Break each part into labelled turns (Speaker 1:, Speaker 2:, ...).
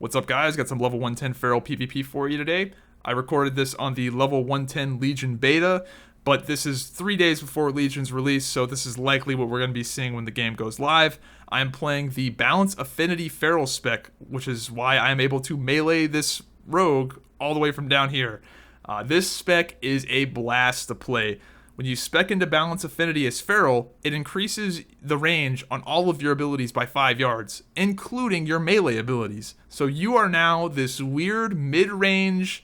Speaker 1: What's up, guys? Got some level 110 Feral PvP for you today. I recorded this on the level 110 Legion beta, but this is 3 days before Legion's release, so this is likely what we're going to be seeing when the game goes live. I am playing the Balance Affinity Feral spec, which is why I am able to melee this rogue all the way from down here. This spec is a blast to play. When you spec into Balance Affinity as Feral, it increases the range on all of your abilities by 5 yards, including your melee abilities. So you are now this weird mid-range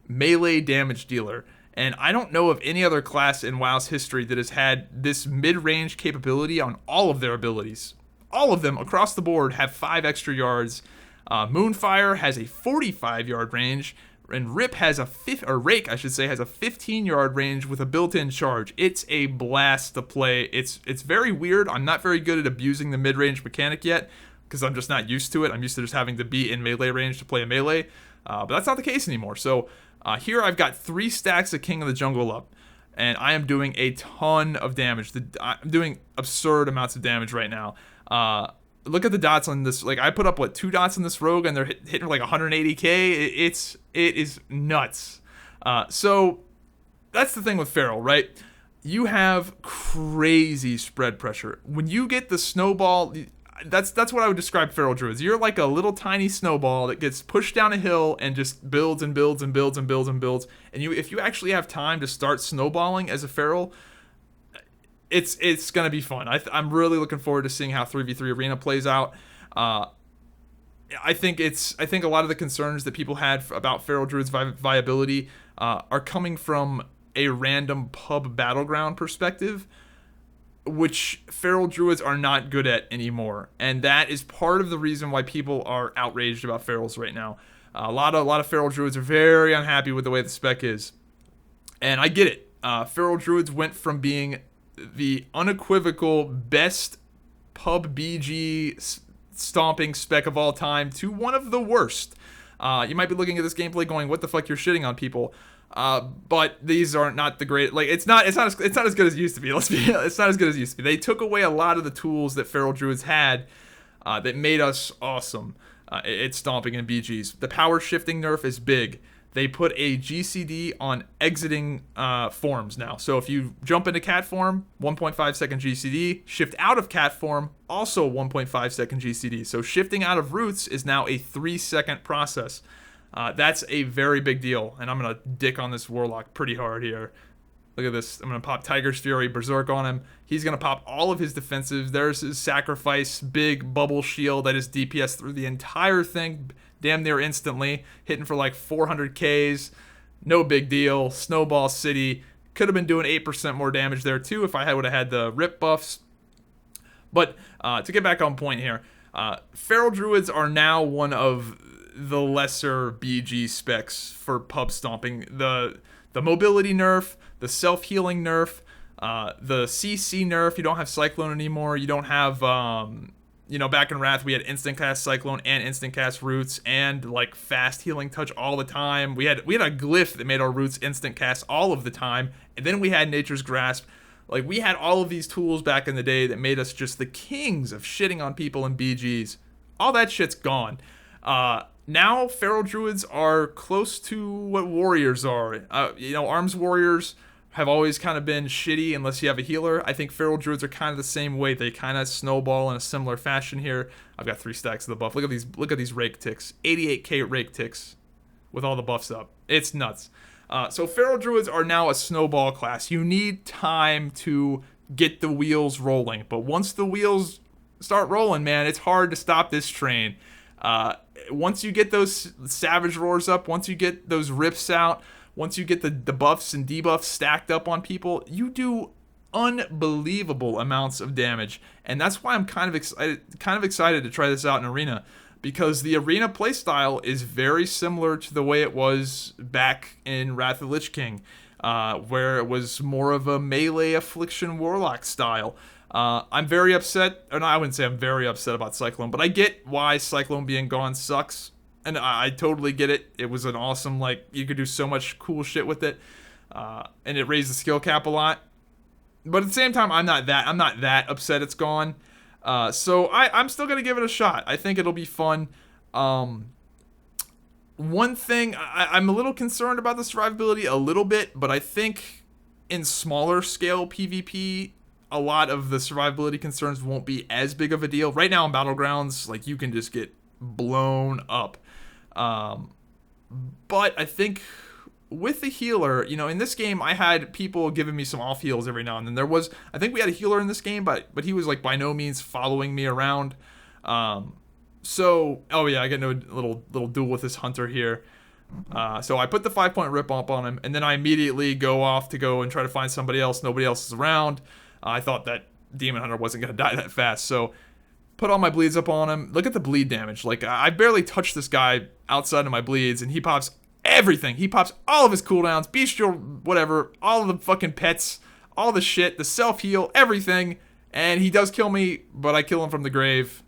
Speaker 1: melee damage dealer. And I don't know of any other class in WoW's history that has had this mid-range capability on all of their abilities. All of them across the board have 5 extra yards. Moonfire has a 45-yard range. And Rake, has a 15-yard range with a built-in charge. It's a blast to play. It's very weird. I'm not very good at abusing the mid-range mechanic yet because I'm just not used to it. I'm used to just having to be in melee range to play a melee, but that's not the case anymore. So here I've got 3 stacks of King of the Jungle up, and I am doing a ton of damage. I'm doing absurd amounts of damage right now. Look at the dots on this. Like, I put up 2 dots on this rogue, and they're hitting like 180k. It is nuts. So that's the thing with Feral, right? You have crazy spread pressure. When you get the snowball, that's what I would describe Feral Druids. You're like a little tiny snowball that gets pushed down a hill and just builds and builds and builds and builds and builds. And if you actually have time to start snowballing as a Feral, it's gonna be fun. I'm really looking forward to seeing how 3v3 Arena plays out. I think a lot of the concerns that people had about Feral Druid's viability are coming from a random pub battleground perspective, which Feral Druids are not good at anymore, and that is part of the reason why people are outraged about Ferals right now. A lot of Feral Druids are very unhappy with the way the spec is, and I get it. Feral Druids went from being the unequivocal best pub BG stomping spec of all time to one of the worst. You might be looking at this gameplay going, "What the fuck? You're shitting on people." But these are not the great. Like, it's not as good as it used to be. It's not as good as it used to be. They took away a lot of the tools that Feral Druids had that made us awesome at stomping in BGs. The power shifting nerf is big. They put a GCD on exiting forms now. So if you jump into cat form, 1.5 second GCD. Shift out of cat form, also 1.5 second GCD. So shifting out of roots is now a 3-second process. That's a very big deal. And I'm going to dick on this Warlock pretty hard here. Look at this. I'm going to pop Tiger's Fury, Berserk on him. He's going to pop all of his defensives. There's his Sacrifice, big bubble shield that is DPS through the entire thing. Damn near instantly, hitting for like 400 Ks, no big deal. Snowball City, could have been doing 8% more damage there too if I would have had the rip buffs. But to get back on point here, Feral Druids are now one of the lesser BG specs for pub stomping. The mobility nerf, the self-healing nerf, the CC nerf. You don't have Cyclone anymore. You don't have... back in Wrath, we had instant cast Cyclone and instant cast Roots and like fast healing touch all the time. We had a glyph that made our Roots instant cast all of the time, and then we had Nature's Grasp. Like, we had all of these tools back in the day that made us just the kings of shitting on people in BGs. All that shit's gone. Now Feral Druids are close to what warriors are. Arms warriors have always kind of been shitty unless you have a healer. I think Feral Druids are kind of the same way. They kind of snowball in a similar fashion here. I've got 3 stacks of the buff. Look at these rake ticks. 88k rake ticks with all the buffs up. It's nuts. So Feral Druids are now a snowball class. You need time to get the wheels rolling. But once the wheels start rolling, man, it's hard to stop this train. Once you get those Savage Roars up, once you get those rips out, once you get the buffs and debuffs stacked up on people, you do unbelievable amounts of damage. And that's why I'm kind of excited to try this out in Arena, because the Arena playstyle is very similar to the way it was back in Wrath of the Lich King, where it was more of a melee Affliction Warlock style. I'm very upset, or no, I wouldn't say I'm very upset about Cyclone, but I get why Cyclone being gone sucks. And I totally get it. It was an awesome, you could do so much cool shit with it. And it raised the skill cap a lot. But at the same time, I'm not that upset it's gone. So I'm still going to give it a shot. I think it'll be fun. One thing, I'm a little concerned about the survivability a little bit, but I think in smaller scale PvP, a lot of the survivability concerns won't be as big of a deal. Right now in Battlegrounds, like, you can just get blown up. But I think with the healer, you know, in this game, I had people giving me some off heals every now and then. I think we had a healer in this game, but he was like by no means following me around. So, oh yeah, I get a little duel with this hunter here. So I put the 5-point rip up on him, and then I immediately go off to go and try to find somebody else. Nobody else is around. I thought that Demon Hunter wasn't going to die that fast, so put all my bleeds up on him. Look at the bleed damage. Like, I barely touched this guy outside of my bleeds, and he pops everything. He pops all of his cooldowns, bestial, whatever, all of the fucking pets, all the shit, the self-heal, everything, and he does kill me, but I kill him from the grave.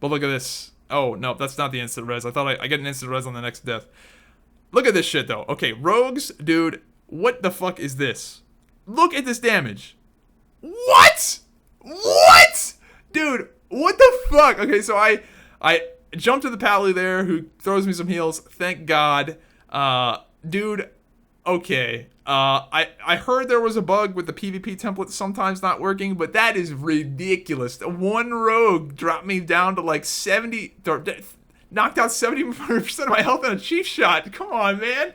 Speaker 1: But look at this. Oh, no, that's not the instant res. I thought I get an instant res on the next death. Look at this shit, though. Okay, rogues, dude, what the fuck is this? Look at this damage. What? What? Dude, what the fuck? Okay, so I jump to the pally there who throws me some heals. Thank God. Dude, okay. I heard there was a bug with the PvP template sometimes not working, but that is ridiculous. One rogue dropped me down to like 70, knocked out 70% of my health in a chief shot. Come on, man.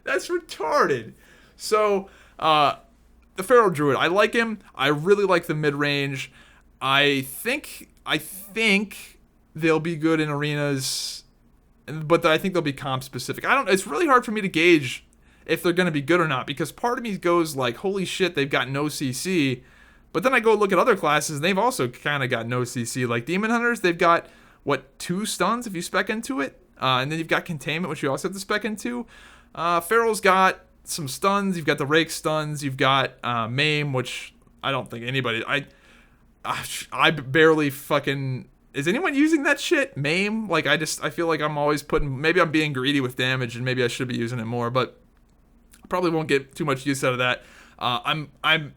Speaker 1: That's retarded. So, the Feral Druid, I like him. I really like the mid-range. I think they'll be good in arenas, but I think they'll be comp specific. It's really hard for me to gauge if they're going to be good or not, because part of me goes like, holy shit, they've got no CC, but then I go look at other classes and they've also kind of got no CC. Like Demon Hunters, they've got, 2 stuns if you spec into it, and then you've got Containment, which you also have to spec into. Feral's got some stuns, you've got the Rake stuns, you've got Maim, which I don't think anybody, I barely fucking, is anyone using that shit? Maim? Like, I feel like I'm always maybe I'm being greedy with damage and maybe I should be using it more, but I probably won't get too much use out of that. I'm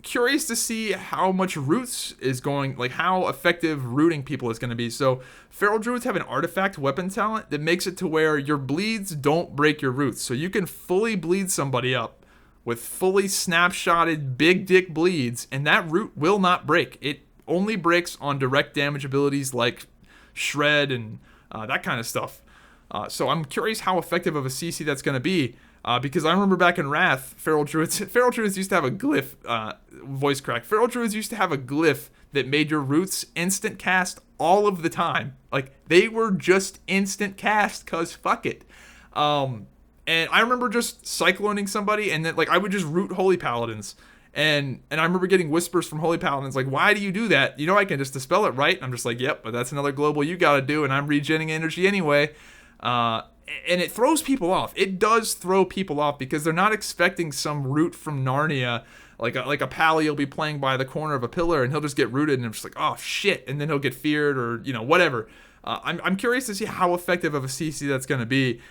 Speaker 1: curious to see how much roots is going, like how effective rooting people is going to be. So Feral Druids have an artifact weapon talent that makes it to where your bleeds don't break your roots. So you can fully bleed somebody up with fully snapshotted big dick bleeds, and that root will not break. It only breaks on direct damage abilities like Shred and that kind of stuff. So I'm curious how effective of a CC that's going to be. Because I remember back in Wrath, Feral Druids used to have a glyph, voice crack. Feral Druids used to have a glyph that made your roots instant cast all of the time. Like, they were just instant cast, cause fuck it. And I remember just cycloning somebody, and then, like, I would just root Holy Paladins. And I remember getting whispers from Holy Paladins, like, why do you do that? You know, I can just dispel it, right? And I'm just like, yep, but that's another global you gotta do, and I'm regenning energy anyway. And it throws people off. It does throw people off because they're not expecting some root from Narnia. Like a pally will be playing by the corner of a pillar and he'll just get rooted and I'm just like, oh shit, and then he'll get feared or, you know, whatever. I'm curious to see how effective of a CC that's going to be.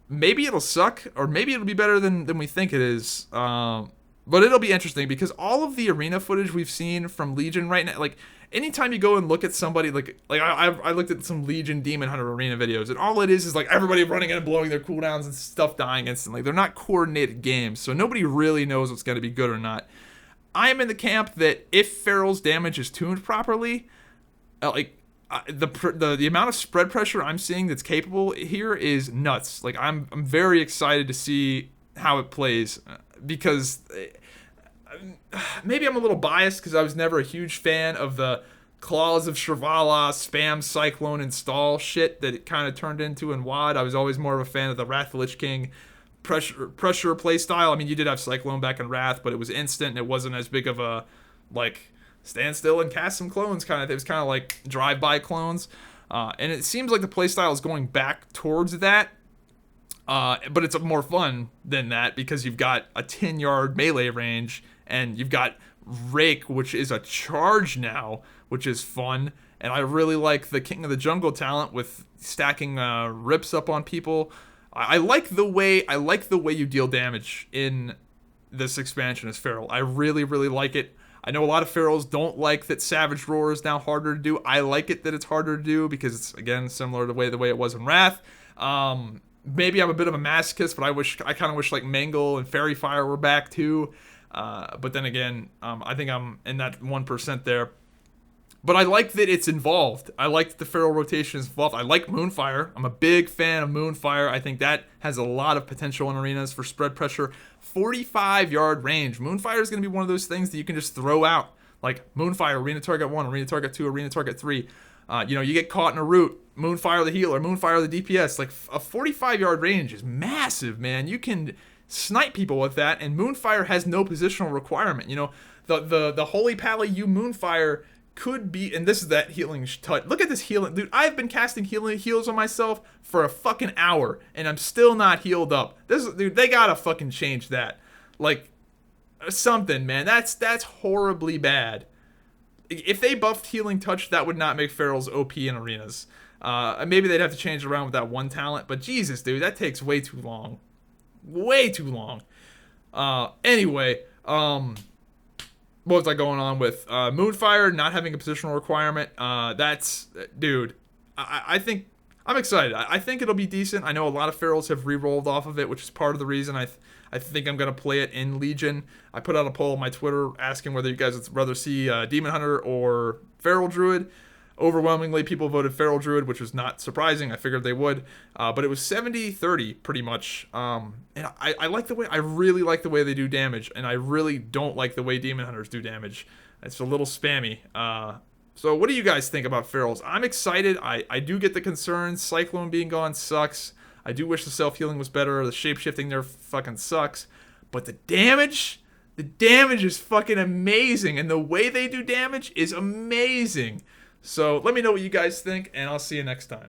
Speaker 1: Maybe it'll suck or maybe it'll be better than we think it is. But it'll be interesting because all of the arena footage we've seen from Legion right now, like, anytime you go and look at somebody, like I looked at some Legion Demon Hunter arena videos, and all it is like everybody running in and blowing their cooldowns and stuff dying instantly. They're not coordinated games, so nobody really knows what's going to be good or not. I am in the camp that if Feral's damage is tuned properly, the amount of spread pressure I'm seeing that's capable here is nuts. Like, I'm very excited to see how it plays because maybe I'm a little biased because I was never a huge fan of the Claws of Shrivala, spam, Cyclone, install shit that it kind of turned into in WoD. I was always more of a fan of the Wrath of the Lich King pressure playstyle. I mean, you did have Cyclone back in Wrath, but it was instant and it wasn't as big of a, like, stand still and cast some clones kind of. It was kind of like drive-by clones. And it seems like the playstyle is going back towards that. But it's more fun than that because you've got a 10-yard melee range and you've got Rake, which is a charge now, which is fun. And I really like the King of the Jungle talent with stacking rips up on people. I like the way you deal damage in this expansion as Feral. I really, really like it. I know a lot of Ferals don't like that Savage Roar is now harder to do. I like it that it's harder to do because it's, again, similar to the way it was in Wrath. Maybe I'm a bit of a masochist, but I kind of wish like Mangle and Fairy Fire were back too. But then again, I think I'm in that 1% there. But I like that it's involved. I like that the Feral rotation is involved. I like Moonfire. I'm a big fan of Moonfire. I think that has a lot of potential in arenas for spread pressure. 45-yard range. Moonfire is going to be one of those things that you can just throw out. Like Moonfire, arena target 1, arena target 2, arena target 3. You get caught in a root. Moonfire the healer, Moonfire the DPS. Like a 45-yard range is massive, man. You can snipe people with that, and Moonfire has no positional requirement. The Holy Pally you Moonfire could be, and this is that healing touch. Look at this healing, dude. I've been casting heals on myself for a fucking hour, and I'm still not healed up. Dude, they gotta fucking change that. Like, something, man. That's horribly bad. If they buffed healing touch, that would not make Ferals OP in arenas. Maybe they'd have to change it around with that one talent, but Jesus, dude, that takes way too long. Way too long. Anyway, what was I going on with? Moonfire not having a positional requirement. Dude, I think I'm excited. I think it'll be decent. I know a lot of Ferals have re-rolled off of it, which is part of the reason I think I'm going to play it in Legion. I put out a poll on my Twitter asking whether you guys would rather see Demon Hunter or Feral Druid. Overwhelmingly, people voted Feral Druid, which was not surprising. I figured they would. But it was 70-30, pretty much. And I like the way, I really like the way they do damage, and I really don't like the way Demon Hunters do damage. It's a little spammy. So what do you guys think about Ferals? I'm excited. I do get the concerns. Cyclone being gone sucks. I do wish the self-healing was better. The shape-shifting there fucking sucks. But the damage is fucking amazing. And the way they do damage is amazing. So let me know what you guys think, and I'll see you next time.